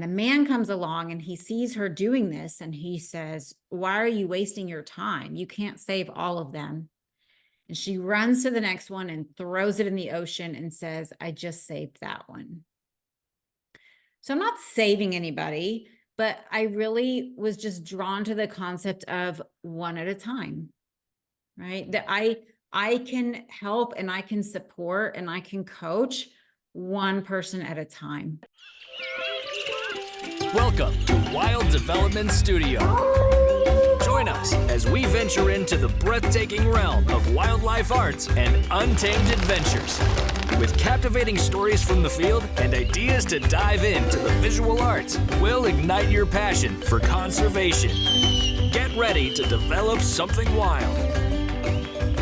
And a man comes along and he sees her doing this and he says, "Why are you wasting your time? You can't save all of them." And she runs to the next one and throws it in the ocean and says, "I just saved that one." So I'm not saving anybody, but I really was just drawn to the concept of one at a time, right? That I can help and I can support and I can coach one person at a time. Welcome to Wild Development Studio. Join us as we venture into the breathtaking realm of wildlife arts and untamed adventures. With captivating stories from the field and ideas to dive into the visual arts, we'll ignite your passion for conservation. Get ready to develop something wild.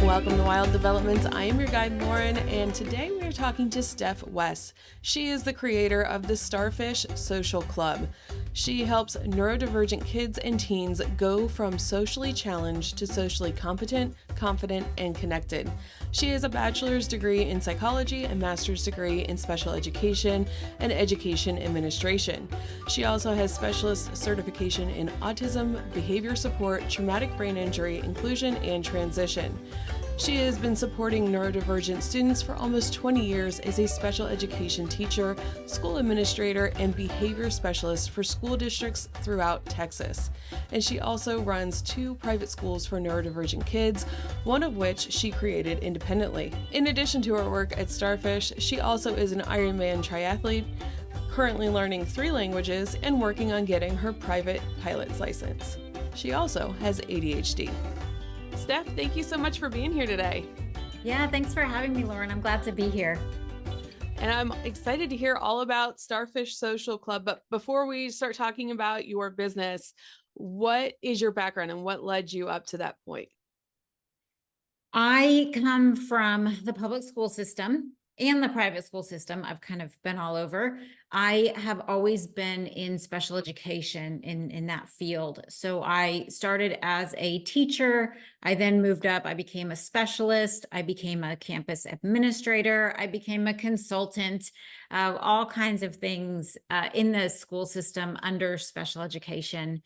Welcome to Wild Developments. I am your guide, Lauren, and today we are talking to Steph West. She is the creator of the Starfish Social Club. She helps neurodivergent kids and teens go from socially challenged to socially competent, confident, and connected. She has a bachelor's degree in psychology and master's degree in special education and education administration. She also has specialist certification in autism, behavior support, traumatic brain injury, inclusion, and transition. She has been supporting neurodivergent students for almost 20 years as a special education teacher, school administrator, and behavior specialist for school districts throughout Texas. And she also runs 2 private schools for neurodivergent kids, one of which she created independently. In addition to her work at Starfish, she also is an Ironman triathlete, currently learning 3 languages, and working on getting her private pilot's license. She also has ADHD. Steph, thank you so much for being here today. Yeah, thanks for having me, Lauren. I'm glad to be here. And I'm excited to hear all about Starfish Social Club. But before we start talking about your business, what is your background and what led you up to that point? I come from the public school system and the private school system. I've kind of been all over. I have always been in special education in that field. So I started as a teacher. I then moved up. I became a specialist. I became a campus administrator. I became a consultant, all kinds of things in the school system under special education.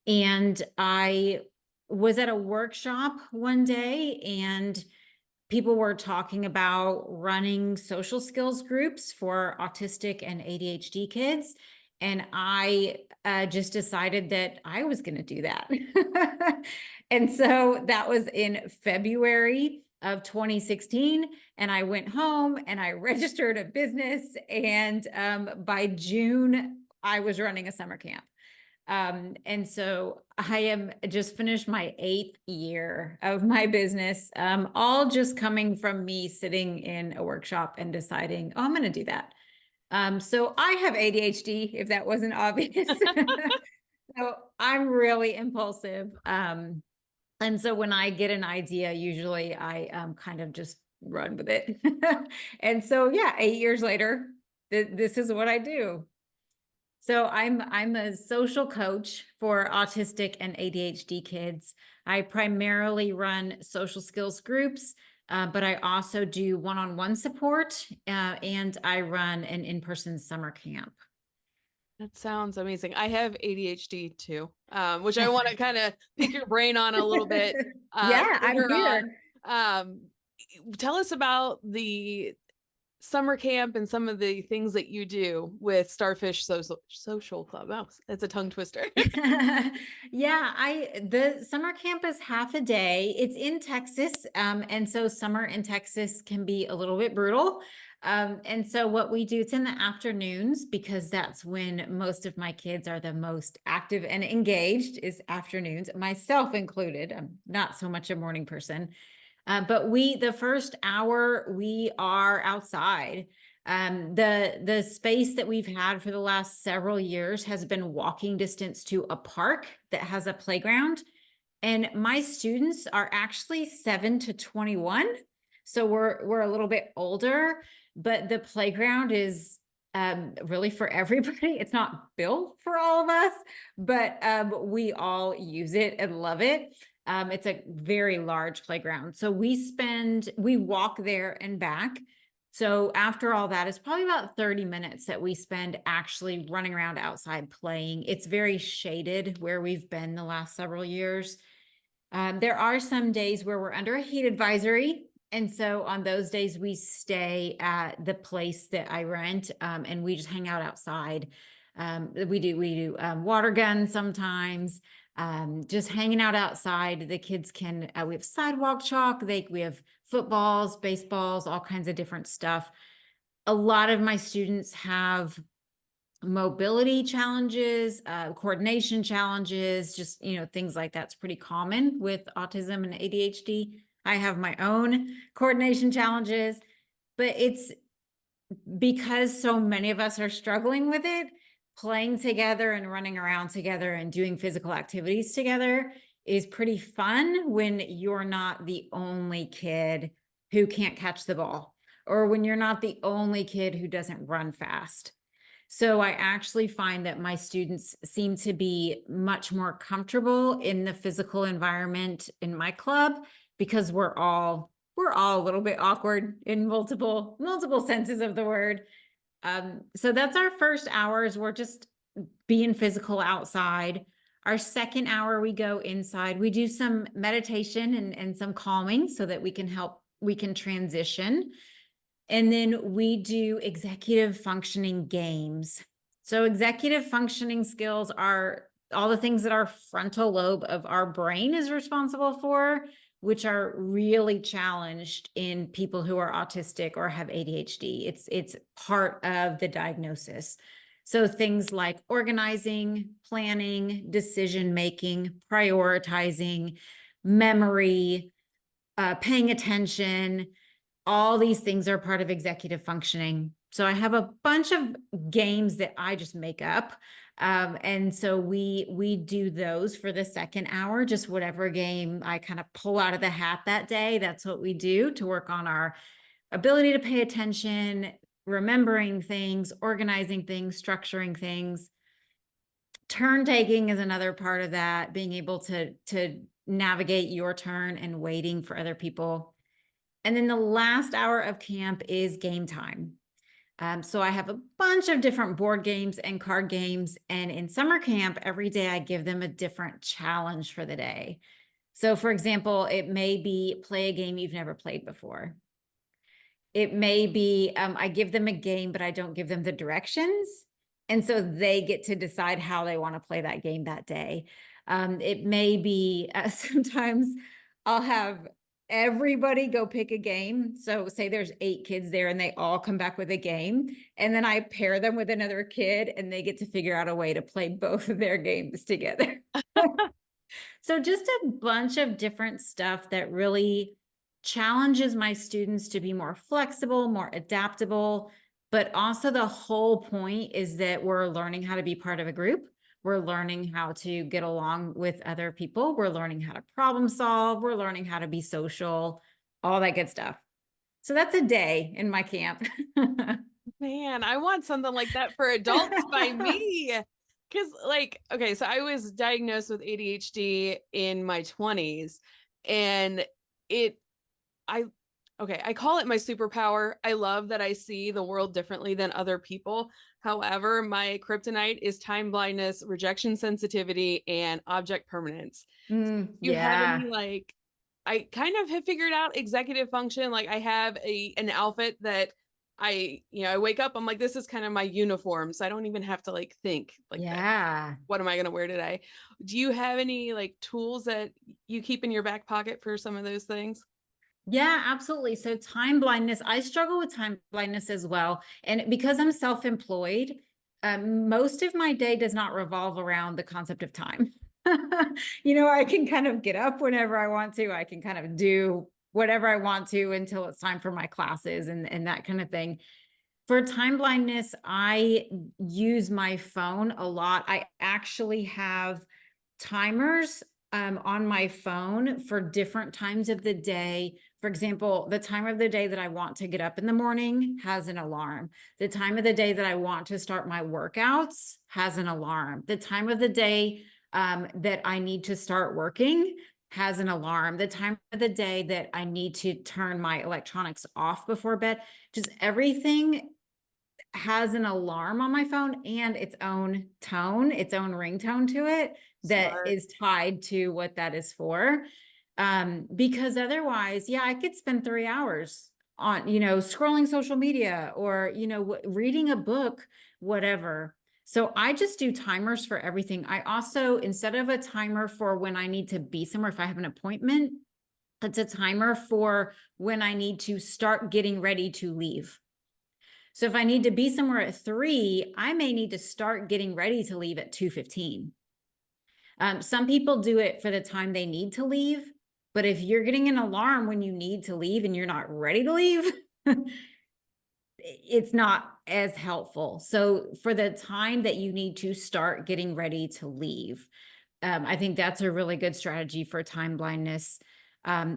And I was at a workshop one day and people were talking about running social skills groups for autistic and ADHD kids. And I just decided that I was going to do that. And so that was in February of 2016. And I went home and I registered a business. And by June, I was running a summer camp. And so I am just finished my 8th year of my business, all just coming from me sitting in a workshop and deciding, oh, I'm going to do that. So I have ADHD, if that wasn't obvious. So I'm really impulsive. And so when I get an idea, usually I kind of just run with it. And so, yeah, 8 years later, this is what I do. So I'm a social coach for autistic and ADHD kids. I primarily run social skills groups, but I also do one-on-one support, and I run an in-person summer camp. That sounds amazing. I have ADHD too, which I want to kind of pick your brain on a little bit. Yeah, I'm here. Tell us about the summer camp and some of the things that you do with Starfish Social Club. Oh, it's a tongue twister. Yeah, the summer camp is half a day. It's in Texas. And so summer in Texas can be a little bit brutal. And so what we do, it's in the afternoons because that's when most of my kids are the most active and engaged, is afternoons, myself included. I'm not so much a morning person. But the first hour, we are outside. The space that we've had for the last several years has been walking distance to a park that has a playground. And my students are actually 7 to 21. So we're a little bit older, but the playground is really for everybody. It's not built for all of us, but we all use it and love it. It's a very large playground. So we walk there and back So after all that, it's probably about 30 minutes that we spend actually running around outside playing. It's very shaded where we've been the last several years. There are some days where we're under a heat advisory. And so on those days, we stay at the place that I rent, and we just hang out outside. We do water guns sometimes, just hanging out outside. The kids can, we have sidewalk chalk, we have footballs, baseballs, all kinds of different stuff. A lot of my students have mobility challenges, coordination challenges, just, things like that's pretty common with autism and ADHD. I have my own coordination challenges, but it's because so many of us are struggling with it, playing together and running around together and doing physical activities together is pretty fun when you're not the only kid who can't catch the ball, or when you're not the only kid who doesn't run fast. So I actually find that my students seem to be much more comfortable in the physical environment in my club because we're all a little bit awkward in multiple senses of the word. So that's our first hours. We're just being physical outside. Our second hour, we go inside. We do some meditation and some calming so that we can transition. And then we do executive functioning games. So executive functioning skills are all the things that our frontal lobe of our brain is responsible for, which are really challenged in people who are autistic or have ADHD. It's part of the diagnosis. So things like organizing, planning, decision-making, prioritizing, memory, paying attention, all these things are part of executive functioning. So I have a bunch of games that I just make up. And so we do those for the second hour, just whatever game I kind of pull out of the hat that day. That's what we do to work on our ability to pay attention, remembering things, organizing things, structuring things. Turn taking is another part of that, being able to navigate your turn and waiting for other people. And then the last hour of camp is game time. So I have a bunch of different board games and card games. And in summer camp, every day I give them a different challenge for the day. So for example, it may be play a game you've never played before. It may be I give them a game, but I don't give them the directions. And so they get to decide how they want to play that game that day. It may be sometimes I'll have everybody go pick a game. So say there's 8 kids there and they all come back with a game. And then I pair them with another kid and they get to figure out a way to play both of their games together. So just a bunch of different stuff that really challenges my students to be more flexible, more adaptable. But also the whole point is that we're learning how to be part of a group. We're learning how to get along with other people. We're learning how to problem solve. We're learning how to be social, all that good stuff. So that's a day in my camp. Man, I want something like that for adults by me. Because, like, okay, so I was diagnosed with ADHD in my 20s, and I call it my superpower. I love that I see the world differently than other people. However, my kryptonite is time blindness, rejection sensitivity, and object permanence. You have Yeah. any, like, I kind of have figured out executive function. Like, I have an outfit that I wake up, I'm like, this is kind of my uniform. So I don't even have to like think like that. Yeah. What am I going to wear today? Do you have any like tools that you keep in your back pocket for some of those things? Yeah, absolutely. So time blindness, I struggle with time blindness as well. And because I'm self-employed, most of my day does not revolve around the concept of time. I can kind of get up whenever I want to. I can kind of do whatever I want to until it's time for my classes and that kind of thing. For time blindness, I use my phone a lot. I actually have timers on my phone for different times of the day. For example, the time of the day that I want to get up in the morning has an alarm. The time of the day that I want to start my workouts has an alarm. The time of the day that I need to start working has an alarm. The time of the day that I need to turn my electronics off before bed, just everything has an alarm on my phone and its own tone, its own ringtone to it that Smart. is tied to what that is for. Because otherwise, yeah, I could spend 3 hours on, scrolling social media or, reading a book, whatever. So I just do timers for everything. I also, instead of a timer for when I need to be somewhere, if I have an appointment, it's a timer for when I need to start getting ready to leave. So if I need to be somewhere at 3, I may need to start getting ready to leave at 2:15. Some people do it for the time they need to leave, but if you're getting an alarm when you need to leave and you're not ready to leave, it's not as helpful. So for the time that you need to start getting ready to leave, I think that's a really good strategy for time blindness.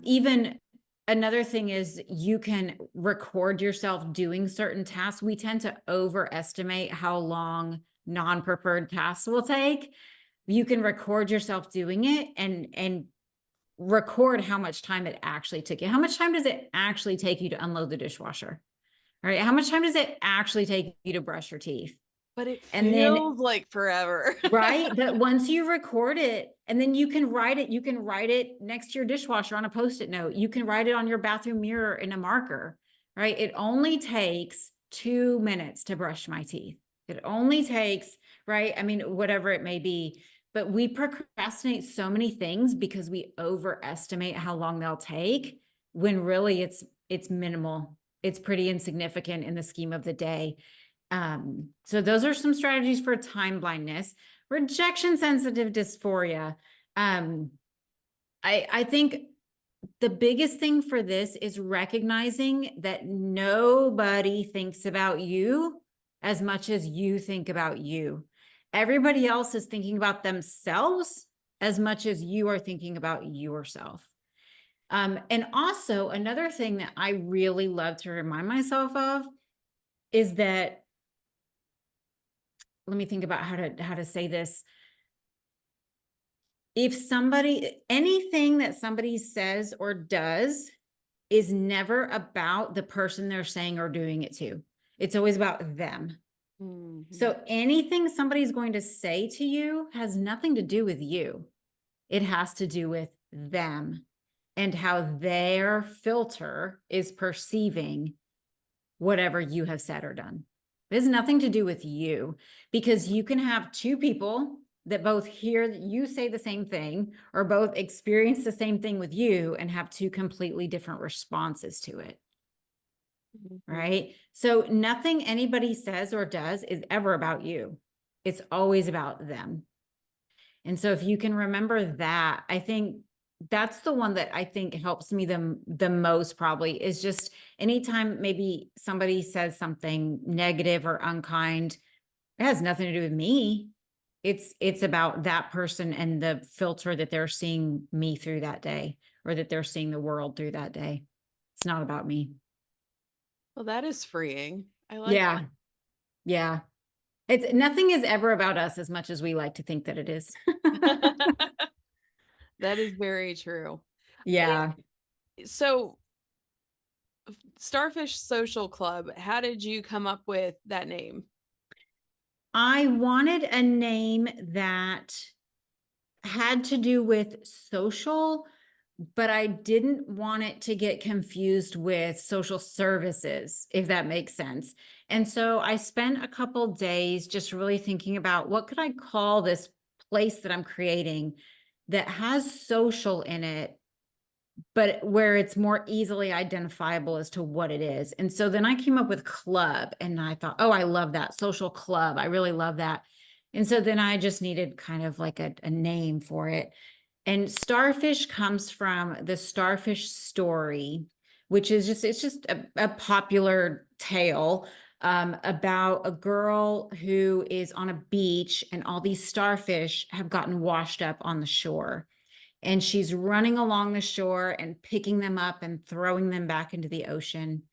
Even another thing is you can record yourself doing certain tasks. We tend to overestimate how long non-preferred tasks will take. You can record yourself doing it and record how much time it actually took you. How much time does it actually take you to unload the dishwasher? All right. How much time does it actually take you to brush your teeth? But it And then feels like forever. right. But once you record it, and then you can write it next to your dishwasher on a Post-it note. You can write it on your bathroom mirror in a marker, right? It only takes 2 minutes to brush my teeth. It only takes, right? I mean, whatever it may be, but we procrastinate so many things because we overestimate how long they'll take when really it's minimal. It's pretty insignificant in the scheme of the day. So those are some strategies for time blindness. Rejection sensitive dysphoria. I think the biggest thing for this is recognizing that nobody thinks about you as much as you think about you. Everybody else is thinking about themselves as much as you are thinking about yourself. And also another thing that I really love to remind myself of is that, let me think about how to say this. If anything that somebody says or does is never about the person they're saying or doing it to. It's always about them. Mm-hmm. So anything somebody's going to say to you has nothing to do with you. It has to do with them and how their filter is perceiving whatever you have said or done. It has nothing to do with you, because you can have two people that both hear you say the same thing or both experience the same thing with you and have two completely different responses to it. Mm-hmm. Right? So nothing anybody says or does is ever about you. It's always about them. And so if you can remember that, I think that's the one that I think helps me the most, probably, is just anytime maybe somebody says something negative or unkind, it has nothing to do with me. It's about that person and the filter that they're seeing me through that day, or that they're seeing the world through that day. It's not about me. Well, that is freeing. I like Yeah. Yeah. It's nothing is ever about us as much as we like to think that it is. that. That is very true. Yeah. So, Starfish Social Club, how did you come up with that name? I wanted a name that had to do with social, but I didn't want it to get confused with social services, if that makes sense. And so I spent a couple days just really thinking about what could I call this place that I'm creating that has social in it, but where it's more easily identifiable as to what it is. And so then I came up with club, and I thought, oh, I love that, social club. I really love that. And so then I just needed kind of like a name for it. And Starfish comes from the Starfish story, which is it's just a popular tale about a girl who is on a beach, and all these starfish have gotten washed up on the shore. And she's running along the shore and picking them up and throwing them back into the ocean.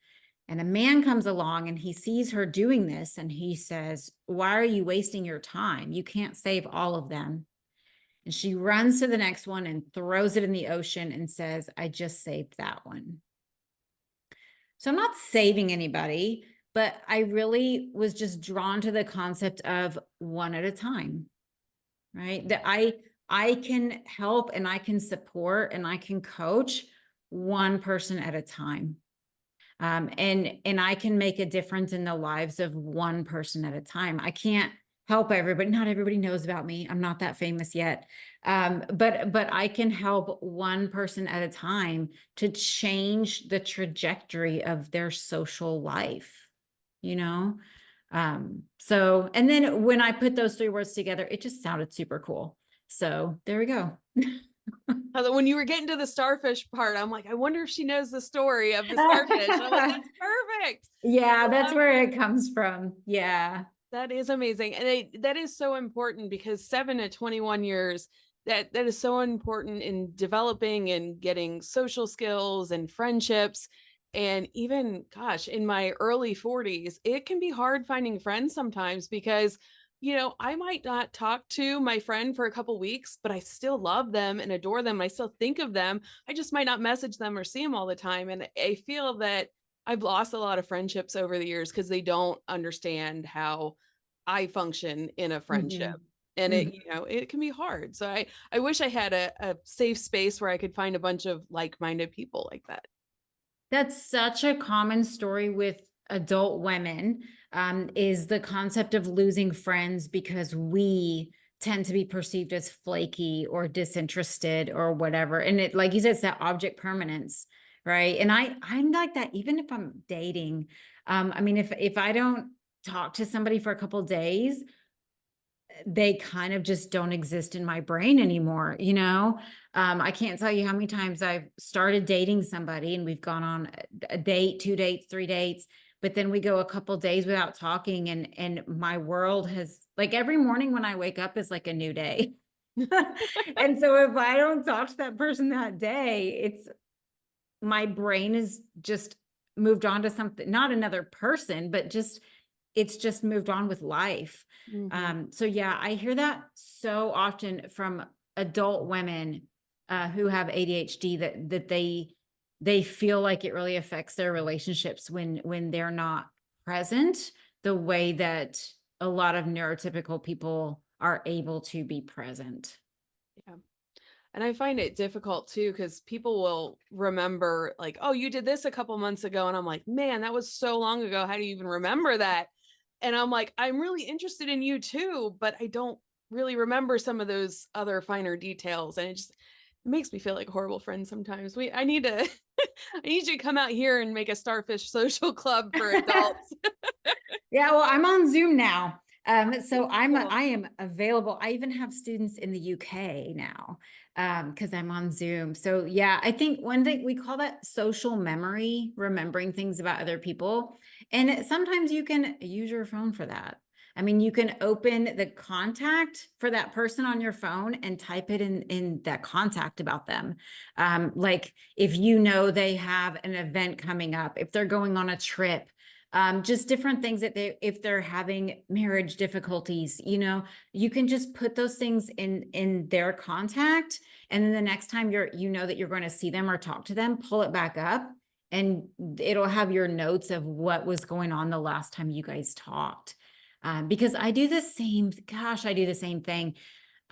And a man comes along and he sees her doing this, and he says, "Why are you wasting your time? You can't save all of them." And she runs to the next one and throws it in the ocean and says, I just saved that one. So I'm not saving anybody, but I really was just drawn to the concept of one at a time, right? That I can help and I can support and I can coach one person at a time. And I can make a difference in the lives of one person at a time. I can't help everybody. Not everybody knows about me. I'm not that famous yet. But I can help one person at a time to change the trajectory of their social life, you know? So, and then when I put those three words together, it just sounded super cool. So there we go. When you were getting to the starfish part, I'm like, I wonder if she knows the story of the starfish. And I'm like, that's perfect. Yeah, I that's love where it. it comes from. Yeah. That is amazing. And that is so important because 7 to 21 years, that is so important in developing and getting social skills and friendships. And even, gosh, in my early 40s, it can be hard finding friends sometimes because, I might not talk to my friend for a couple weeks, but I still love them and adore them. I still think of them. I just might not message them or see them all the time. And I feel that I've lost a lot of friendships over the years because they don't understand how I function in a friendship. Mhm. And Mhm. it can be hard. So I wish I had a safe space where I could find a bunch of like-minded people like that. That's such a common story with adult women, is the concept of losing friends because we tend to be perceived as flaky or disinterested or whatever. And it, like you said, it's that object permanence, right? And I'm like that even if I'm dating. I mean, if I don't talk to somebody for a couple days, they kind of just don't exist in my brain anymore, you know? I can't tell you how many times I've started dating somebody and we've gone on a date, 2 dates, 3 dates, but then we go a couple days without talking and my world has, like, every morning when I wake up is like a new day. And so if I don't talk to that person that day, it's my brain is just moved on to something, not another person, but just it's just moved on with life. Mhm. So yeah, I hear that so often from adult women who have ADHD that they feel like it really affects their relationships when they're not present the way that a lot of neurotypical people are able to be present. Yeah. And I find it difficult too, because people will remember, like, oh, you did this a couple months ago. And I'm like, man, that was so long ago. How do you even remember that? And I'm like, I'm really interested in you too, but I don't really remember some of those other finer details. And it makes me feel like a horrible friend sometimes. I need to, I need you to come out here and make a Starfish Social Club for adults. Yeah, well, I'm on Zoom now. So Cool. I am available. I even have students in the UK now, because I'm on Zoom. So yeah, I think one thing we call that social memory, remembering things about other people. And sometimes you can use your phone for that. I mean, you can open the contact for that person on your phone and type it in that contact about them. Like if you know they have an event coming up, if they're going on a trip, just different things that if they're having marriage difficulties, you can just put those things in their contact. And then the next time that you're going to see them or talk to them, pull it back up and it'll have your notes of what was going on the last time you guys talked. Because I do the same, gosh, I do the same thing.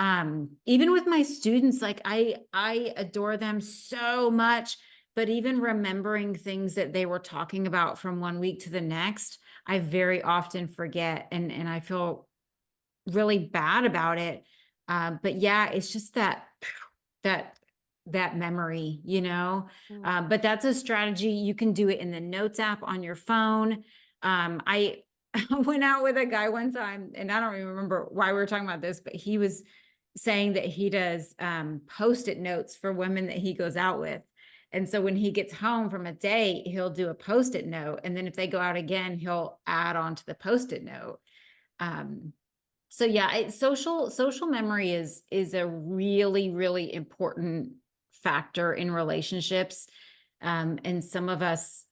Even with my students, like I adore them so much, but even remembering things that they were talking about from one week to the next, I very often forget and I feel really bad about it. But yeah, it's just that that memory, Mm. but that's a strategy. You can do it in the notes app on your phone. I went out with a guy one time and I don't even remember why we were talking about this, but he was saying that he does post-it notes for women that he goes out with. And so when he gets home from a date, he'll do a post-it note. And then if they go out again, he'll add on to the post-it note. So yeah, social memory is a really, really important factor in relationships. And some of us,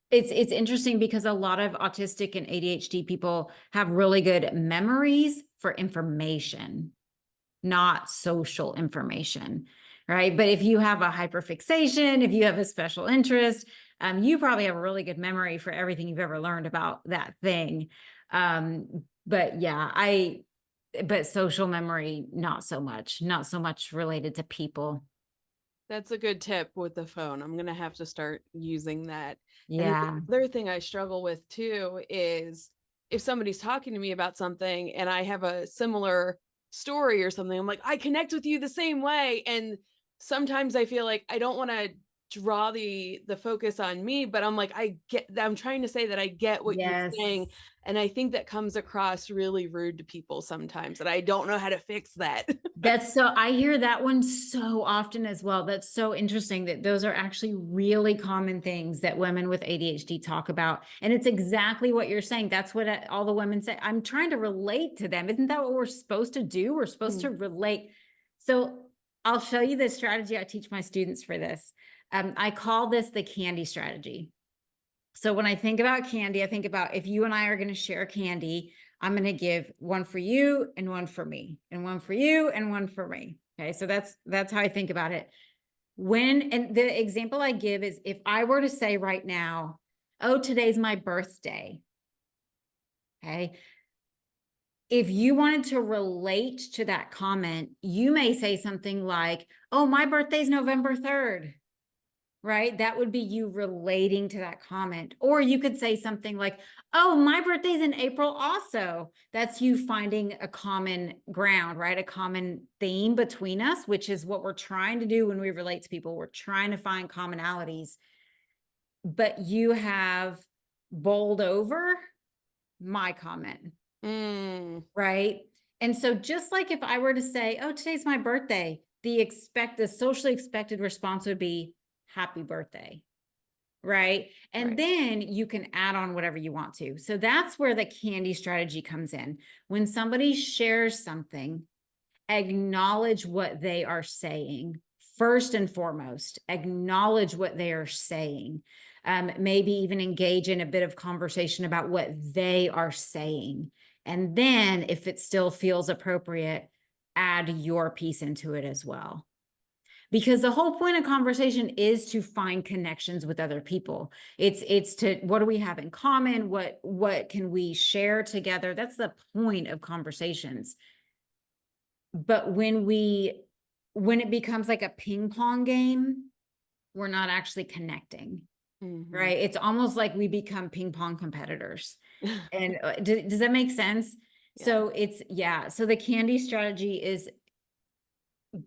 it's interesting because a lot of autistic and ADHD people have really good memories for information. not social information, right? But if you have a hyperfixation, if you have a special interest, you probably have a really good memory for everything you've ever learned about that thing. But yeah, but social memory, not so much related to people. That's a good tip with the phone. I'm gonna have to start using that. And then Yeah. the other thing I struggle with too is if somebody's talking to me about something and I have a similar story or something, I'm like, I connect with you the same way. And sometimes I feel like I don't want to draw the focus on me, but I'm like, I'm trying to say that I get what you're saying. Yes. And I think that comes across really rude to people sometimes, and I don't know how to fix that. I hear that one so often as well. That's so interesting that those are actually really common things that women with ADHD talk about. And it's exactly what you're saying. That's what all the women say. I'm trying to relate to them. Isn't that what we're supposed to do? We're supposed to relate. So I'll show you the strategy I teach my students for this. I call this the candy strategy. So when I think about candy, I think about if you and I are going to share candy, I'm going to give one for you and one for me, and one for you and one for me. Okay. So that's how I think about it. And the example I give is if I were to say right now, oh, today's my birthday. Okay. If you wanted to relate to that comment, you may say something like, oh, my birthday's November 3rd. Right? That would be you relating to that comment. Or you could say something like, oh, my birthday's in April also. That's you finding a common ground, right? A common theme between us, which is what we're trying to do when we relate to people. We're trying to find commonalities. But you have bowled over my comment, right? And so just like if I were to say, oh, today's my birthday, the socially expected response would be, happy birthday, right? And then you can add on whatever you want to. So that's where the candy strategy comes in. When somebody shares something, acknowledge what they are saying. First and foremost, acknowledge what they are saying. Maybe even engage in a bit of conversation about what they are saying. And then if it still feels appropriate, add your piece into it as well. Because the whole point of conversation is to find connections with other people. It's to, what do we have in common? What can we share together? That's the point of conversations. But when it becomes like a ping pong game, we're not actually connecting, right? It's almost like we become ping pong competitors. And does that make sense? Yeah. So the candy strategy is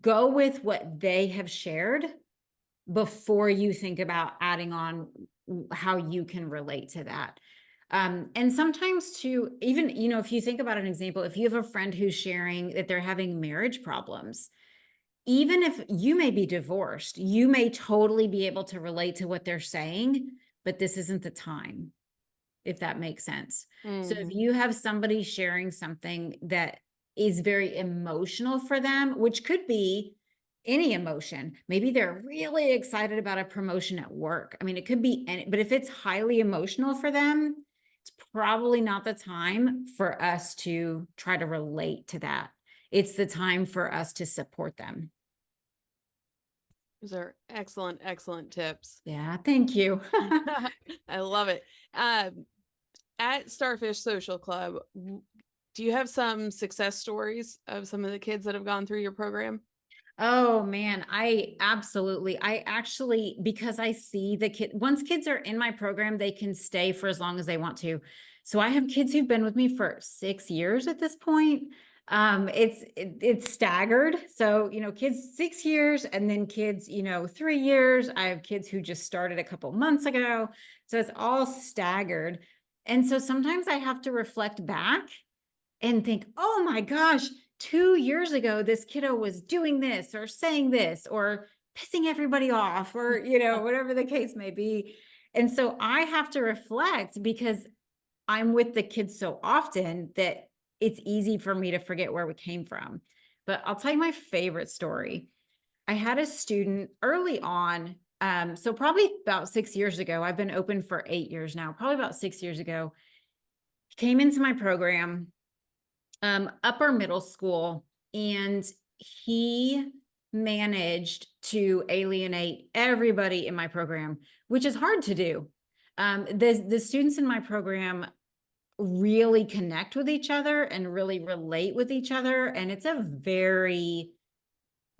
go with what they have shared before you think about adding on how you can relate to that. And sometimes too, even, if you think about an example, if you have a friend who's sharing that they're having marriage problems, even if you may be divorced, you may totally be able to relate to what they're saying, but this isn't the time, if that makes sense. So if you have somebody sharing something that is very emotional for them, which could be any emotion, maybe they're really excited about a promotion at work. I mean, it could be but if it's highly emotional for them, it's probably not the time for us to try to relate to that. It's the time for us to support them. Those are excellent, excellent tips. Yeah, thank you. I love it. At Starfish Social Club, do you have some success stories of some of the kids that have gone through your program? Oh man, I actually, because I see once kids are in my program, they can stay for as long as they want to. So I have kids who've been with me for 6 years at this point. It's staggered. So, kids 6 years and then kids, 3 years. I have kids who just started a couple months ago. So it's all staggered. And so sometimes I have to reflect back and think, oh my gosh, 2 years ago, this kiddo was doing this or saying this or pissing everybody off or, whatever the case may be. And so I have to reflect because I'm with the kids so often that it's easy for me to forget where we came from. But I'll tell you my favorite story. I had a student early on. So probably about 6 years ago, I've been open for 8 years now, probably about 6 years ago, came into my program, upper middle school. And he managed to alienate everybody in my program, which is hard to do. The students in my program really connect with each other and really relate with each other. And it's a very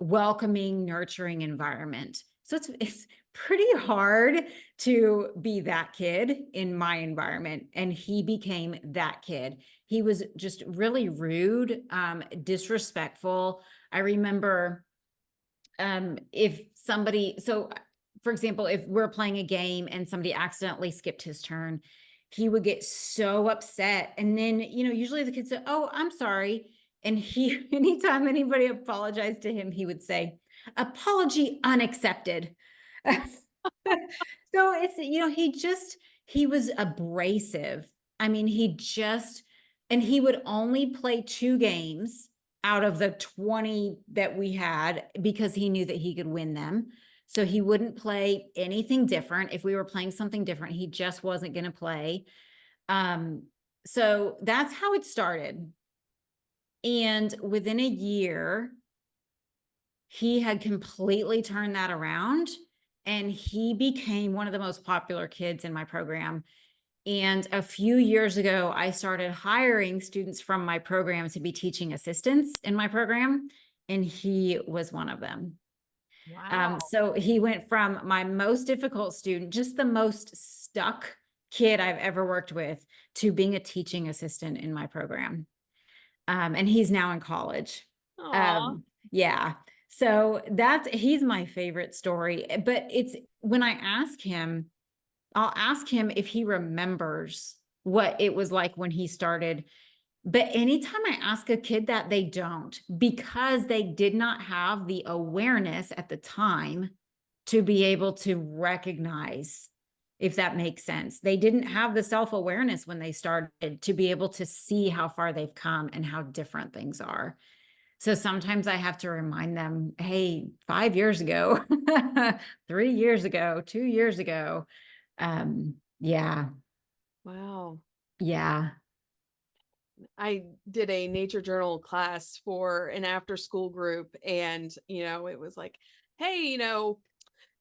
welcoming, nurturing environment. So it's pretty hard to be that kid in my environment. And he became that kid. He was just really rude, disrespectful. I remember if somebody, so for example, if we're playing a game and somebody accidentally skipped his turn, he would get so upset. And then, usually the kids say, "Oh, I'm sorry." And he, anytime anybody apologized to him, he would say, "Apology unaccepted." So he was abrasive. I mean, and he would only play 2 games out of the 20 that we had because he knew that he could win them. So he wouldn't play anything different. If we were playing something different, he just wasn't going to play. So that's how it started. And within a year, he had completely turned that around and he became one of the most popular kids in my program. And a few years ago, I started hiring students from my program to be teaching assistants in my program, and he was one of them. Wow. So he went from my most difficult student, just the most stuck kid I've ever worked with, to being a teaching assistant in my program. And he's now in college. Aw. Yeah. So he's my favorite story. But it's when I'll ask him if he remembers what it was like when he started. But anytime I ask a kid that, they don't, because they did not have the awareness at the time to be able to recognize, if that makes sense. They didn't have the self-awareness when they started to be able to see how far they've come and how different things are. So sometimes I have to remind them, hey, 5 years ago, 3 years ago, 2 years ago. Yeah, Wow. yeah. I did a nature journal class for an after school group, and it was like, hey,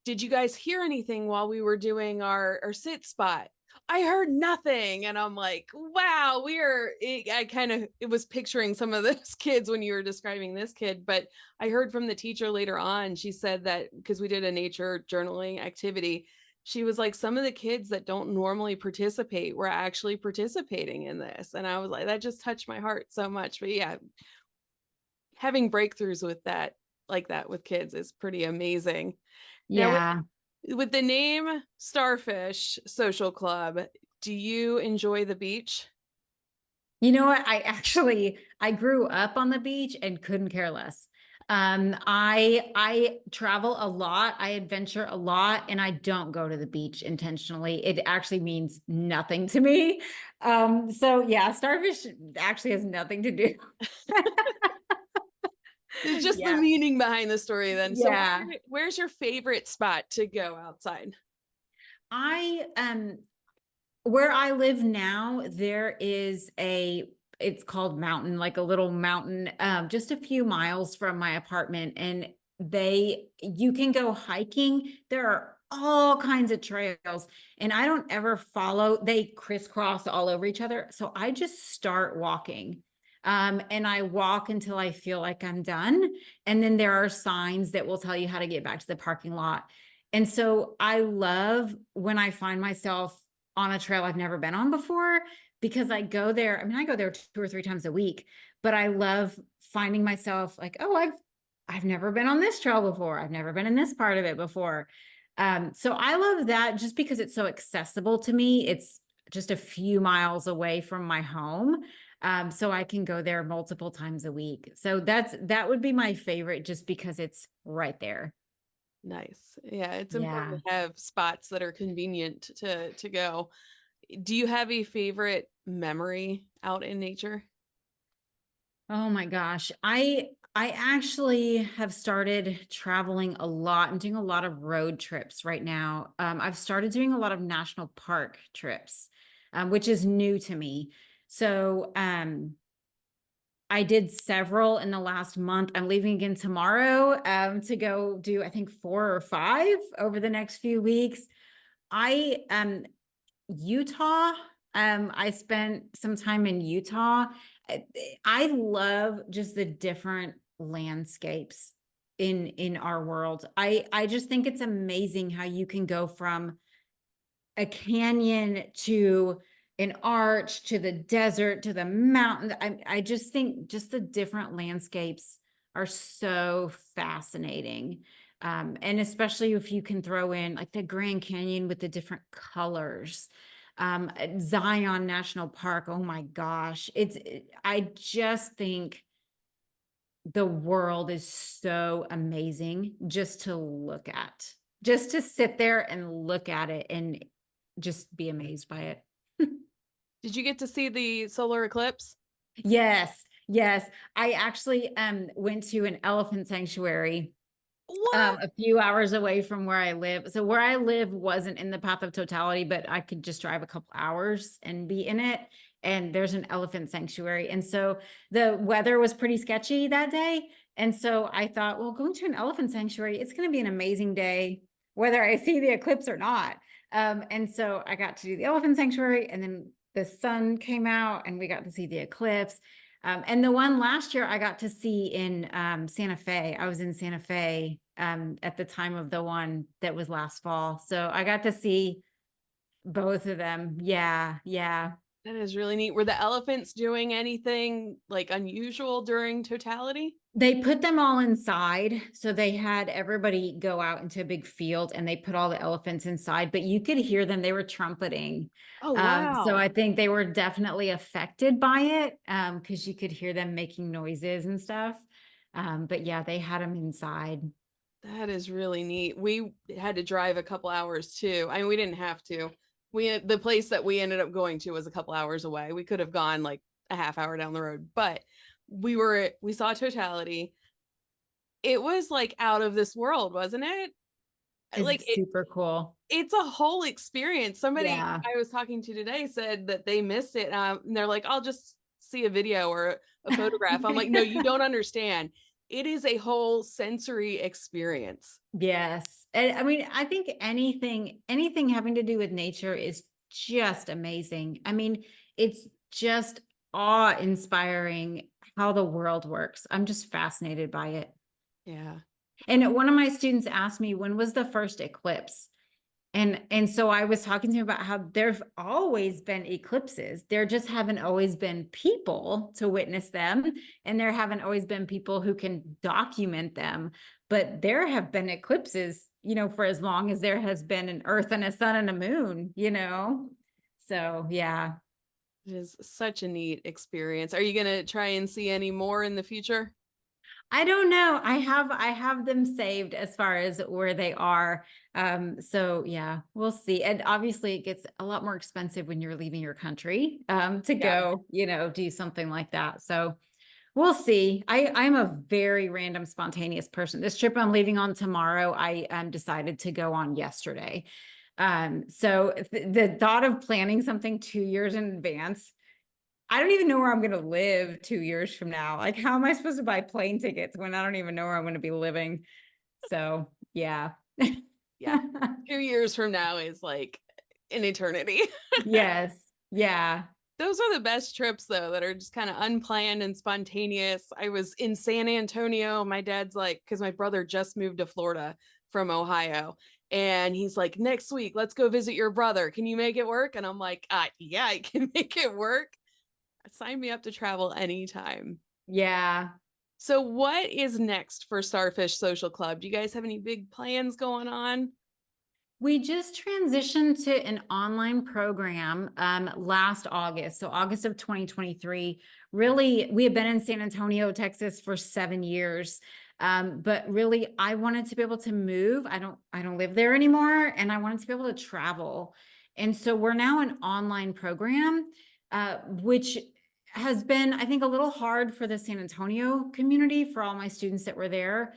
did you guys hear anything while we were doing our sit spot? I heard nothing. And I'm like, wow, it was picturing some of those kids when you were describing this kid. But I heard from the teacher later on, she said that because we did a nature journaling activity, she was like, some of the kids that don't normally participate were actually participating in this. And I was like, that just touched my heart so much. But yeah, having breakthroughs with that, like that with kids, is pretty amazing. Now, Yeah. with the name Starfish Social Club, do you enjoy the beach? You know what? I grew up on the beach and couldn't care less. I travel a lot, I adventure a lot, and I don't go to the beach intentionally. It actually means nothing to me. So yeah, Starfish actually has nothing to do. It's just the Yeah. meaning behind the story then. So Yeah. where's your favorite spot to go outside? I where I live now, it's called Mountain, like a little mountain, just a few miles from my apartment. And you can go hiking. There are all kinds of trails, and I don't ever they crisscross all over each other. So I just start walking. And I walk until I feel like I'm done. And then there are signs that will tell you how to get back to the parking lot. And so I love when I find myself on a trail I've never been on before, because I go there. I mean, I go there 2 or 3 times a week, but I love finding myself like, oh, I've never been on this trail before. I've never been in this part of it before. So I love that just because it's so accessible to me. It's just a few miles away from my home. So I can go there multiple times a week. So that would be my favorite, just because it's right there. Nice. Yeah, it's Yeah. important to have spots that are convenient to go. Do you have a favorite memory out in nature? Oh my gosh. I actually have started traveling a lot. I'm doing a lot of road trips right now. I've started doing a lot of national park trips, which is new to me. So I did several in the last month. I'm leaving again tomorrow to go do, I think, 4 or 5 over the next few weeks. Utah, I spent some time in Utah. I, I love just the different landscapes in our world. I just think it's amazing how you can go from a canyon to an arch to the desert to the mountain. I just think just the different landscapes are so fascinating. And especially if you can throw in like the Grand Canyon with the different colors. Zion National Park, oh my gosh. I just think the world is so amazing just to look at, just to sit there and look at it and just be amazed by it. Did you get to see the solar eclipse? Yes, yes. I actually went to an elephant sanctuary What? a few hours away from where I live. So where I live wasn't in the path of totality, but I could just drive a couple hours and be in it. And there's an elephant sanctuary. And so the weather was pretty sketchy that day. And so I thought, well, going to an elephant sanctuary, it's going to be an amazing day, whether I see the eclipse or not. And so I got to do the elephant sanctuary, and then the sun came out and we got to see the eclipse. And the one last year I got to see in Santa Fe. I was in Santa Fe at the time of the one that was last fall. So I got to see both of them. Yeah, yeah. That is really neat. Were the elephants doing anything like unusual during totality? They put them all inside. So they had everybody go out into a big field and they put all the elephants inside, but you could hear them. They were trumpeting. Oh, So wow. I think they were definitely affected by it because you could hear them making noises and stuff. But yeah, they had them inside. That is really neat. We had to drive a couple hours too. I mean, we didn't have to. The place that we ended up going to was a couple hours away. We could have gone like a half hour down the road, but we saw totality. It was like out of this world, wasn't it? Like It's super cool. it's a whole experience. Somebody Yeah. I was talking to today said that they missed it. And they're like, I'll just see a video or a photograph. I'm like, no, you don't understand. It is a whole sensory experience. Yes. And I mean, I think anything having to do with nature is just amazing. I mean, it's just awe-inspiring how the world works. I'm just fascinated by it. Yeah. And one of my students asked me, when was the first eclipse? And so I was talking to him about how there've always been eclipses. There just haven't always been people to witness them, and there haven't always been people who can document them. But there have been eclipses, for as long as there has been an earth and a sun and a moon. So yeah. It is such a neat experience. Are you going to try and see any more in the future? I don't know. I have them saved as far as where they are. So yeah, we'll see. And obviously it gets a lot more expensive when you're leaving your country to Yeah. go, do something like that. So we'll see. I'm a very random, spontaneous person. This trip I'm leaving on tomorrow, I decided to go on yesterday. So the thought of planning something 2 years in advance, I don't even know where I'm going to live 2 years from now. Like, how am I supposed to buy plane tickets when I don't even know where I'm going to be living? So, yeah. Yeah. 2 years from now is like an eternity. Yes. Yeah. Those are the best trips though, that are just kind of unplanned and spontaneous. I was in San Antonio. My dad's like, because my brother just moved to Florida from Ohio. And he's like, next week, let's go visit your brother. Can you make it work? And I'm like, yeah, I can make it work. Sign me up to travel anytime. Yeah. So what is next for Starfish Social Club? Do you guys have any big plans going on? We just transitioned to an online program last August. So August of 2023. Really, we have been in San Antonio, Texas for 7 years. But really, I wanted to be able to move. I don't live there anymore, and I wanted to be able to travel. And so we're now an online program, which has been, I think, a little hard for the San Antonio community, for all my students that were there,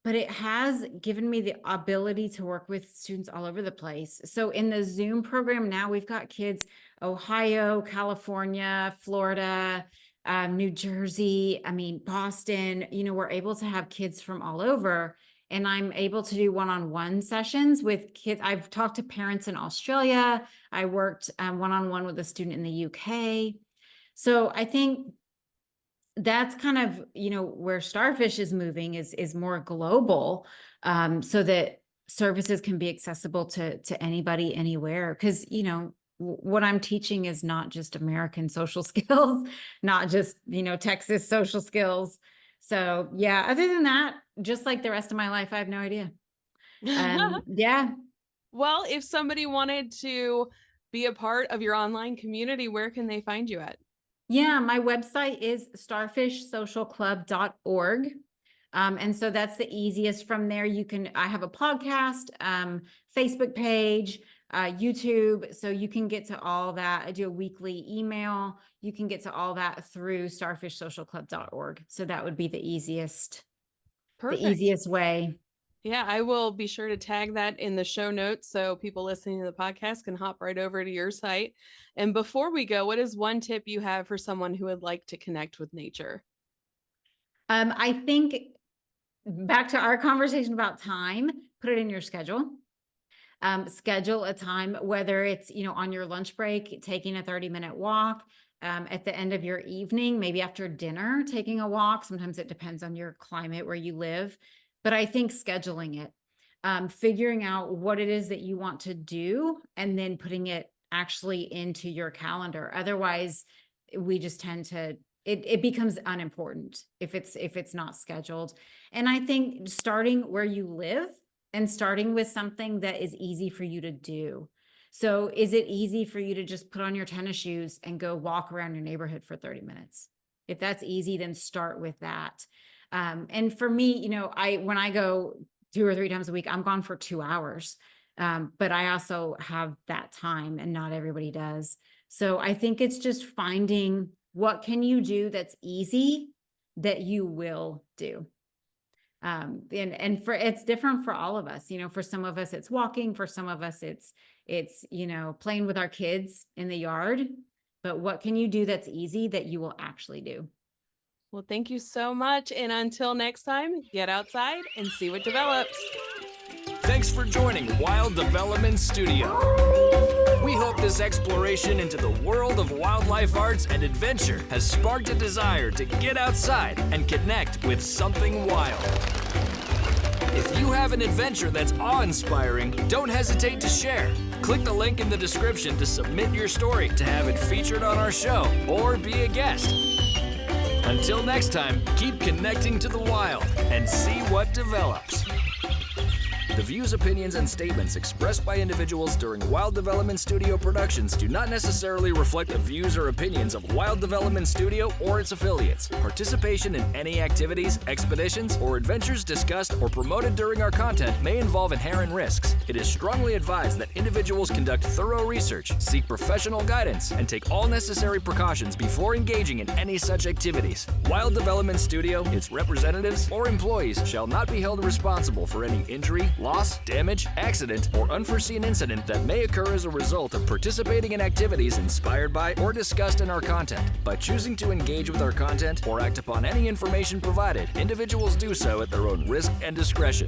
but it has given me the ability to work with students all over the place. So in the Zoom program now, we've got kids, Ohio, California, Florida, New Jersey, I mean, Boston, we're able to have kids from all over. And I'm able to do one-on-one sessions with kids. I've talked to parents in Australia. I worked one-on-one with a student in the UK. So I think that's kind of, where Starfish is moving is more global, so that services can be accessible to anybody, anywhere. Because, what I'm teaching is not just American social skills, not just, Texas social skills. So yeah, other than that, just like the rest of my life, I have no idea. Yeah. Well, if somebody wanted to be a part of your online community, where can they find you at? Yeah, my website is starfishsocialclub.org. And so that's the easiest. From there, I have a podcast, Facebook page, YouTube. So you can get to all that. I do a weekly email. You can get to all that through starfishsocialclub.org. So that would be the easiest way. Yeah, I will be sure to tag that in the show notes so people listening to the podcast can hop right over to your site. And before we go, what is one tip you have for someone who would like to connect with nature? I think back to our conversation about time, put it in your schedule. Schedule a time, whether it's, on your lunch break, taking a 30-minute walk, at the end of your evening, maybe after dinner, taking a walk. Sometimes it depends on your climate where you live. But I think scheduling it, figuring out what it is that you want to do, and then putting it actually into your calendar. Otherwise, we just tend to, it becomes unimportant if it's not scheduled. And I think starting where you live and starting with something that is easy for you to do. So is it easy for you to just put on your tennis shoes and go walk around your neighborhood for 30 minutes? If that's easy, then start with that. And for me, when I go 2 or 3 times a week, I'm gone for 2 hours. But I also have that time, and not everybody does. So I think it's just finding what can you do that's easy that you will do. And it's different for all of us. For some of us, it's walking. For some of us, it's playing with our kids in the yard. But what can you do that's easy that you will actually do? Well, thank you so much. And until next time, get outside and see what develops. Thanks for joining Wild Development Studio. We hope this exploration into the world of wildlife arts and adventure has sparked a desire to get outside and connect with something wild. If you have an adventure that's awe-inspiring, don't hesitate to share. Click the link in the description to submit your story to have it featured on our show or be a guest. Until next time, keep connecting to the wild and see what develops. The views, opinions, and statements expressed by individuals during Wild Development Studio productions do not necessarily reflect the views or opinions of Wild Development Studio or its affiliates. Participation in any activities, expeditions, or adventures discussed or promoted during our content may involve inherent risks. It is strongly advised that individuals conduct thorough research, seek professional guidance, and take all necessary precautions before engaging in any such activities. Wild Development Studio, its representatives, or employees shall not be held responsible for any injury, loss, damage, accident, or unforeseen incident that may occur as a result of participating in activities inspired by or discussed in our content. By choosing to engage with our content or act upon any information provided, individuals do so at their own risk and discretion.